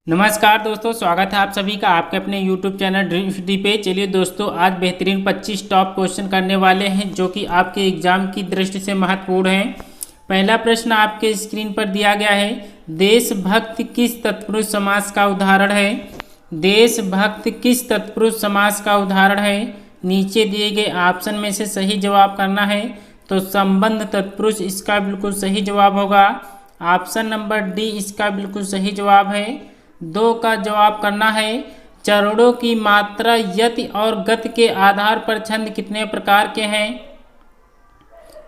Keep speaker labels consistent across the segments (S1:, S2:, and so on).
S1: नमस्कार दोस्तों, स्वागत है आप सभी का आपके अपने YouTube चैनल ड्रीम सिटी पे। चलिए दोस्तों, आज बेहतरीन 25 टॉप क्वेश्चन करने वाले हैं जो कि आपके एग्जाम की दृष्टि से महत्वपूर्ण हैं। पहला प्रश्न आपके स्क्रीन पर दिया गया है, देशभक्त किस तत्पुरुष समास का उदाहरण है। देशभक्त किस तत्पुरुष समास का उदाहरण है। नीचे दिए गए ऑप्शन में से सही जवाब करना है। तो संबंध तत्पुरुष इसका बिल्कुल सही जवाब होगा। ऑप्शन नंबर डी इसका बिल्कुल सही जवाब है। 2 का जवाब करना है, चरणों की मात्रा यति और गति के आधार पर छंद कितने प्रकार के हैं।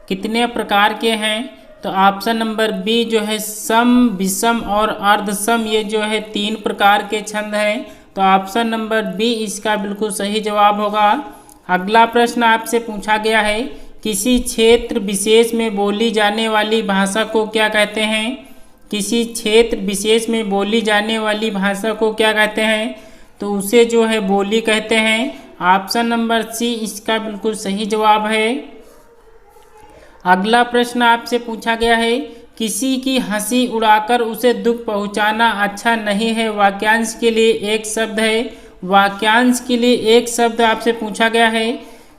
S1: कितने प्रकार के हैं। तो ऑप्शन नंबर बी जो है सम, विषम और अर्धसम, ये जो है 3 प्रकार के छंद हैं। तो ऑप्शन नंबर बी इसका बिल्कुल सही जवाब होगा। अगला प्रश्न आपसे पूछा गया है, किसी क्षेत्र विशेष में बोली जाने वाली भाषा को क्या कहते हैं। किसी क्षेत्र विशेष में बोली जाने वाली भाषा को क्या कहते हैं। तो उसे जो है बोली कहते हैं। ऑप्शन नंबर सी इसका बिल्कुल सही जवाब है। अगला प्रश्न आपसे पूछा गया है, किसी की हंसी उड़ाकर उसे दुख पहुंचाना अच्छा नहीं है, वाक्यांश के लिए एक शब्द है। वाक्यांश के लिए एक शब्द आपसे पूछा गया है,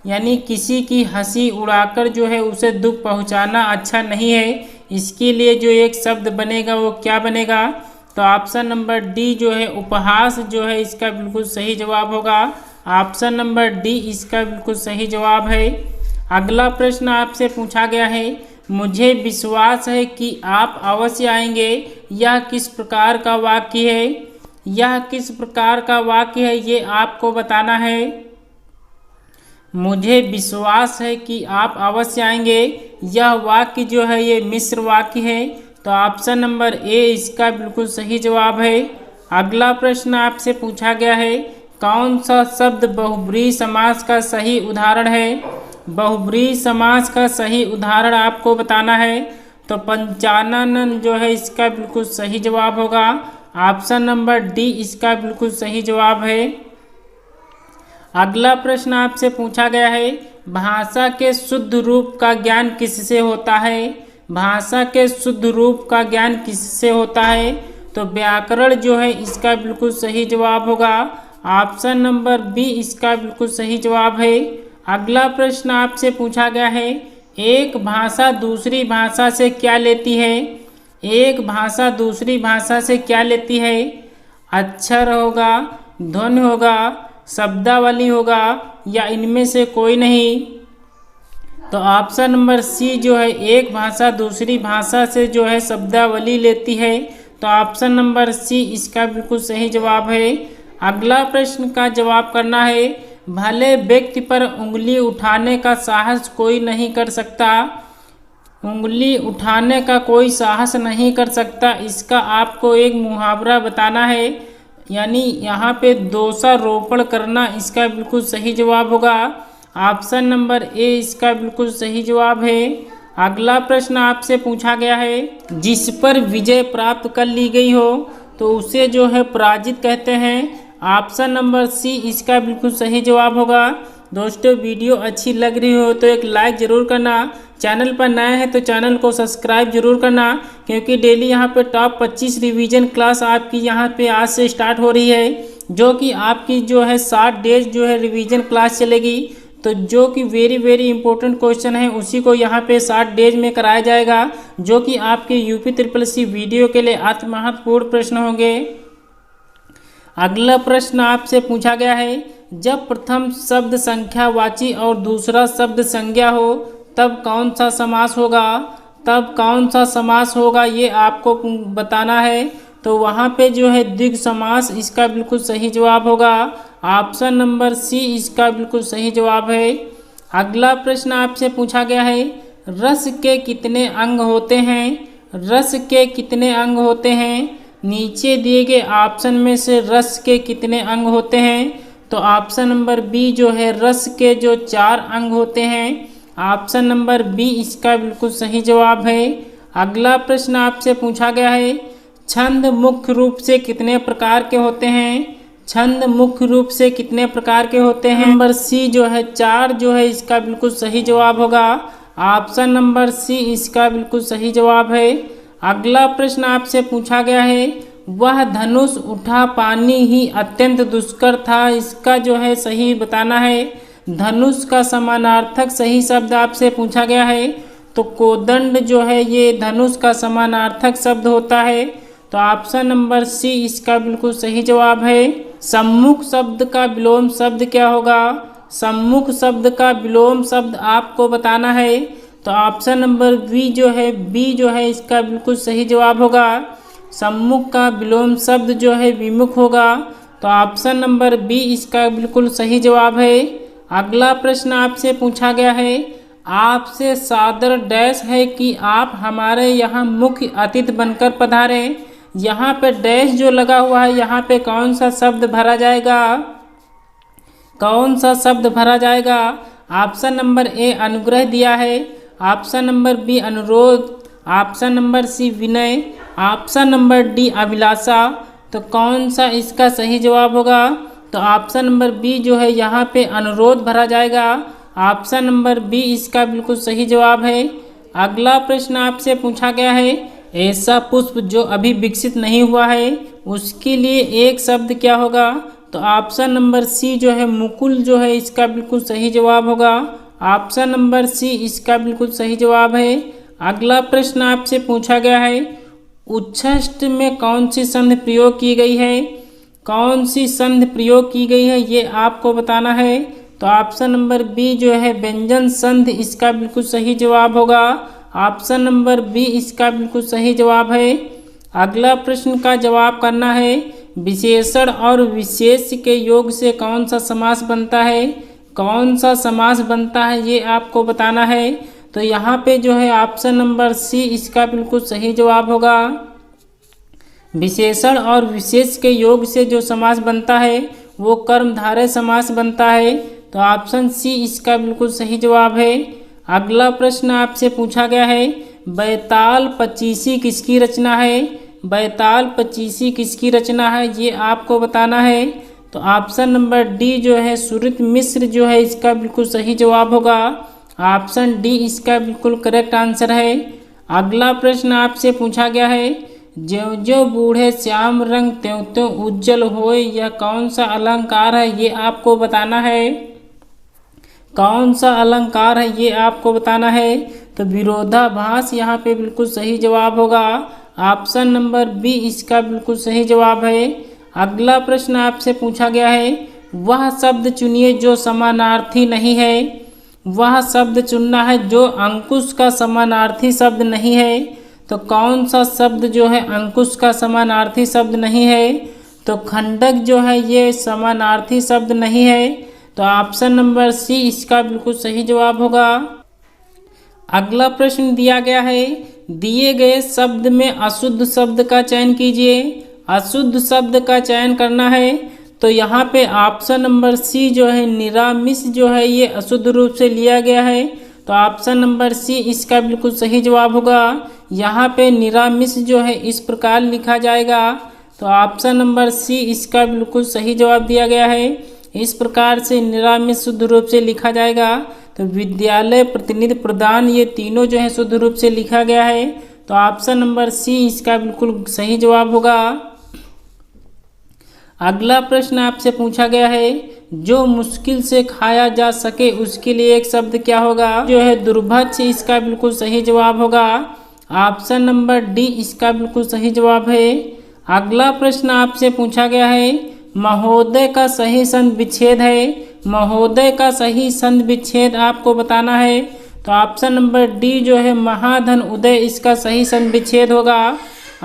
S1: यानी किसी की हंसी उड़ाकर जो है उसे दुख पहुंचाना अच्छा नहीं है। इसके लिए जो एक शब्द बनेगा वो क्या बनेगा। तो ऑप्शन नंबर डी जो है उपहास जो है इसका बिल्कुल सही जवाब होगा। ऑप्शन नंबर डी इसका बिल्कुल सही जवाब है। अगला प्रश्न आपसे पूछा गया है, मुझे विश्वास है कि आप अवश्य आएंगे, यह किस प्रकार का वाक्य है। यह किस प्रकार का वाक्य है ये आपको बताना है। मुझे विश्वास है कि आप अवश्य आएंगे, यह वाक्य जो है ये मिश्र वाक्य है। तो ऑप्शन नंबर ए इसका बिल्कुल सही जवाब है। अगला प्रश्न आपसे पूछा गया है, कौन सा शब्द बहुब्रीहि समास का सही उदाहरण है। बहुब्रीहि समास का सही उदाहरण आपको बताना है। तो पंचानन जो है इसका बिल्कुल सही जवाब होगा। ऑप्शन नंबर डी इसका बिल्कुल सही जवाब है। अगला प्रश्न आपसे पूछा गया है, भाषा के शुद्ध रूप का ज्ञान किससे होता है। भाषा के शुद्ध रूप का ज्ञान किससे होता है। तो व्याकरण जो है इसका बिल्कुल सही जवाब होगा। ऑप्शन नंबर बी इसका बिल्कुल सही जवाब है। अगला प्रश्न आपसे पूछा गया है, एक भाषा दूसरी भाषा से क्या लेती है। एक भाषा दूसरी भाषा से क्या लेती है। अक्षर होगा, ध्वनि होगा, शब्दावली होगा, या इनमें से कोई नहीं। तो ऑप्शन नंबर सी जो है एक भाषा दूसरी भाषा से जो है शब्दावली लेती है। तो ऑप्शन नंबर सी इसका बिल्कुल सही जवाब है। अगला प्रश्न का जवाब करना है, भले व्यक्ति पर उंगली उठाने का साहस कोई नहीं कर सकता। उंगली उठाने का कोई साहस नहीं कर सकता, इसका आपको एक मुहावरा बताना है, यानी यहाँ पे दोषारोपण करना इसका बिल्कुल सही जवाब होगा। ऑप्शन नंबर ए इसका बिल्कुल सही जवाब है। अगला प्रश्न आपसे पूछा गया है, जिस पर विजय प्राप्त कर ली गई हो तो उसे जो है पराजित कहते हैं। ऑप्शन नंबर सी इसका बिल्कुल सही जवाब होगा। दोस्तों, वीडियो अच्छी लग रही हो तो एक लाइक ज़रूर करना। चैनल पर नए हैं तो चैनल को सब्सक्राइब जरूर करना, क्योंकि डेली यहाँ पे टॉप 25 रिवीजन क्लास आपकी यहाँ पे आज से स्टार्ट हो रही है, जो कि आपकी जो है 60 डेज जो है रिवीजन क्लास चलेगी। तो जो कि वेरी इंपॉर्टेंट क्वेश्चन है उसी को यहाँ पे 60 डेज में कराया जाएगा, जो कि आपके यूपी SSC वीडियो के लिए अति महत्वपूर्ण प्रश्न होंगे। अगला प्रश्न आपसे पूछा गया है, जब प्रथम शब्द संख्यावाची और दूसरा शब्द संज्ञा हो तब कौन सा समास होगा। तब कौन सा समास होगा ये आपको बताना है। तो वहाँ पे जो है द्विगु समास इसका बिल्कुल सही जवाब होगा। ऑप्शन नंबर सी इसका बिल्कुल सही जवाब है। अगला प्रश्न आपसे पूछा गया है, रस के कितने अंग होते हैं। रस के कितने अंग होते हैं। नीचे दिए गए ऑप्शन में से रस के कितने अंग होते हैं। तो ऑप्शन नंबर बी जो है रस के जो 4 अंग होते हैं। ऑप्शन नंबर बी इसका बिल्कुल सही जवाब है। अगला प्रश्न आपसे पूछा गया है, छंद मुख्य रूप से कितने प्रकार के होते हैं। छंद मुख्य रूप से कितने प्रकार के होते हैं। नंबर सी जो है 4 जो है इसका बिल्कुल सही जवाब होगा। ऑप्शन नंबर सी इसका बिल्कुल सही जवाब है। अगला प्रश्न आपसे पूछा गया है, वह धनुष उठा पानी ही अत्यंत दुष्कर था। इसका जो है सही बताना है। धनुष का समानार्थक सही शब्द आपसे पूछा गया है, तो कोदंड जो है ये धनुष का समानार्थक शब्द होता है। तो ऑप्शन नंबर सी इसका बिल्कुल सही जवाब है। सम्मुख शब्द का विलोम शब्द क्या होगा? सम्मुख शब्द का विलोम शब्द आपको बताना है। तो ऑप्शन नंबर बी जो है इसका बिल्कुल सही जवाब होगा। सम्मुख का विलोम शब्द जो है विमुख होगा। तो ऑप्शन नंबर बी इसका बिल्कुल सही जवाब है। अगला प्रश्न आपसे पूछा गया है, आपसे सादर डैश है कि आप हमारे यहाँ मुख्य अतिथि बनकर पधारें। यहाँ पे डैश जो लगा हुआ है, यहाँ पे कौन सा शब्द भरा जाएगा? कौन सा शब्द भरा जाएगा? ऑप्शन नंबर ए अनुग्रह दिया है, ऑप्शन नंबर बी अनुरोध, ऑप्शन नंबर सी विनय, ऑप्शन नंबर डी अभिलाषा। तो कौन सा इसका सही जवाब होगा? तो ऑप्शन नंबर बी जो है यहाँ पे अनुरोध भरा जाएगा। ऑप्शन नंबर बी इसका बिल्कुल सही जवाब है। अगला प्रश्न आपसे पूछा गया है, ऐसा पुष्प जो अभी विकसित नहीं हुआ है उसके लिए एक शब्द क्या होगा? तो ऑप्शन नंबर सी जो है मुकुल जो है इसका बिल्कुल सही जवाब होगा। ऑप्शन नंबर सी इसका बिल्कुल सही जवाब है। अगला प्रश्न आपसे पूछा गया है, उच्छष्ट में कौन सी संधि प्रयोग की गई है? कौन सी संधि प्रयोग की गई है ये आपको बताना है। तो ऑप्शन नंबर बी जो है व्यंजन संधि इसका बिल्कुल सही जवाब होगा। ऑप्शन नंबर बी इसका बिल्कुल सही जवाब है। अगला प्रश्न का जवाब करना है, विशेषण और विशेष के योग से कौन सा समास बनता है? कौन सा समास बनता है ये आपको बताना है। तो यहाँ पे जो है ऑप्शन नंबर सी इसका बिल्कुल सही जवाब होगा। विशेषण और विशेष के योग से जो समास बनता है वो कर्मधारय समास बनता है। तो ऑप्शन सी इसका बिल्कुल सही जवाब है। अगला प्रश्न आपसे पूछा गया है, बैताल पचीसी किसकी रचना है? बैताल पचीसी किसकी रचना है ये आपको बताना है। तो ऑप्शन नंबर डी जो है सुरित मिश्र जो है इसका बिल्कुल सही जवाब होगा। ऑप्शन डी इसका बिल्कुल करेक्ट आंसर है। अगला प्रश्न आपसे पूछा गया है, ज्यों ज्यों बूढ़े श्याम रंग त्यों त्यों उज्जवल होए, यह कौन सा अलंकार है ये आपको बताना है। कौन सा अलंकार है ये आपको बताना है। तो विरोधाभास यहाँ पे बिल्कुल सही जवाब होगा। ऑप्शन नंबर बी इसका बिल्कुल सही जवाब है। अगला प्रश्न आपसे पूछा गया है, वह शब्द चुनिए जो समानार्थी नहीं है। वह शब्द चुनना है जो अंकुश का समानार्थी शब्द नहीं है। तो कौन सा शब्द जो है अंकुश का समानार्थी शब्द नहीं है? तो खंडक जो है ये समानार्थी शब्द नहीं है। तो ऑप्शन नंबर सी इसका बिल्कुल सही जवाब होगा। अगला प्रश्न दिया गया है, दिए गए शब्द में अशुद्ध शब्द का चयन कीजिए। अशुद्ध शब्द का चयन करना है। तो यहाँ पे ऑप्शन नंबर सी जो है निरामिष जो है ये अशुद्ध रूप से लिया गया है। तो ऑप्शन नंबर सी इसका बिल्कुल सही जवाब होगा। यहाँ पे निरामिष जो है इस प्रकार लिखा जाएगा। तो ऑप्शन नंबर सी इसका बिल्कुल सही जवाब दिया गया है। इस प्रकार से निरामिष शुद्ध रूप से लिखा जाएगा। तो विद्यालय, प्रतिनिधि, प्रदान ये तीनों जो है शुद्ध रूप से लिखा गया है। तो ऑप्शन नंबर सी इसका बिल्कुल सही जवाब होगा। अगला प्रश्न आपसे पूछा गया है, जो मुश्किल से खाया जा सके उसके लिए एक शब्द क्या होगा? जो है दुर्भक्ष इसका बिल्कुल सही जवाब होगा। ऑप्शन नंबर डी इसका बिल्कुल सही जवाब है। अगला प्रश्न आपसे पूछा गया है, महोदय का सही संधि विच्छेद है। महोदय का सही संधि विच्छेद आपको बताना है। तो ऑप्शन नंबर डी जो है महाधन उदय इसका सही संधि विच्छेद होगा।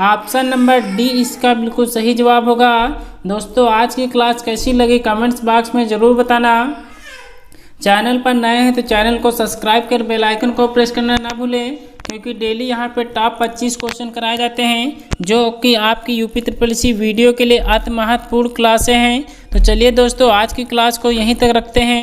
S1: ऑप्शन नंबर डी इसका बिल्कुल सही जवाब होगा। दोस्तों आज की क्लास कैसी लगी कमेंट्स बॉक्स में ज़रूर बताना। चैनल पर नए हैं तो चैनल को सब्सक्राइब कर बेल आइकन को प्रेस करना ना भूलें, क्योंकि डेली यहाँ पे टॉप 25 क्वेश्चन कराए जाते हैं जो कि आपकी यूपी SSC वीडियो के लिए अति महत्वपूर्ण क्लासें हैं। तो चलिए दोस्तों आज की क्लास को यहीं तक रखते हैं।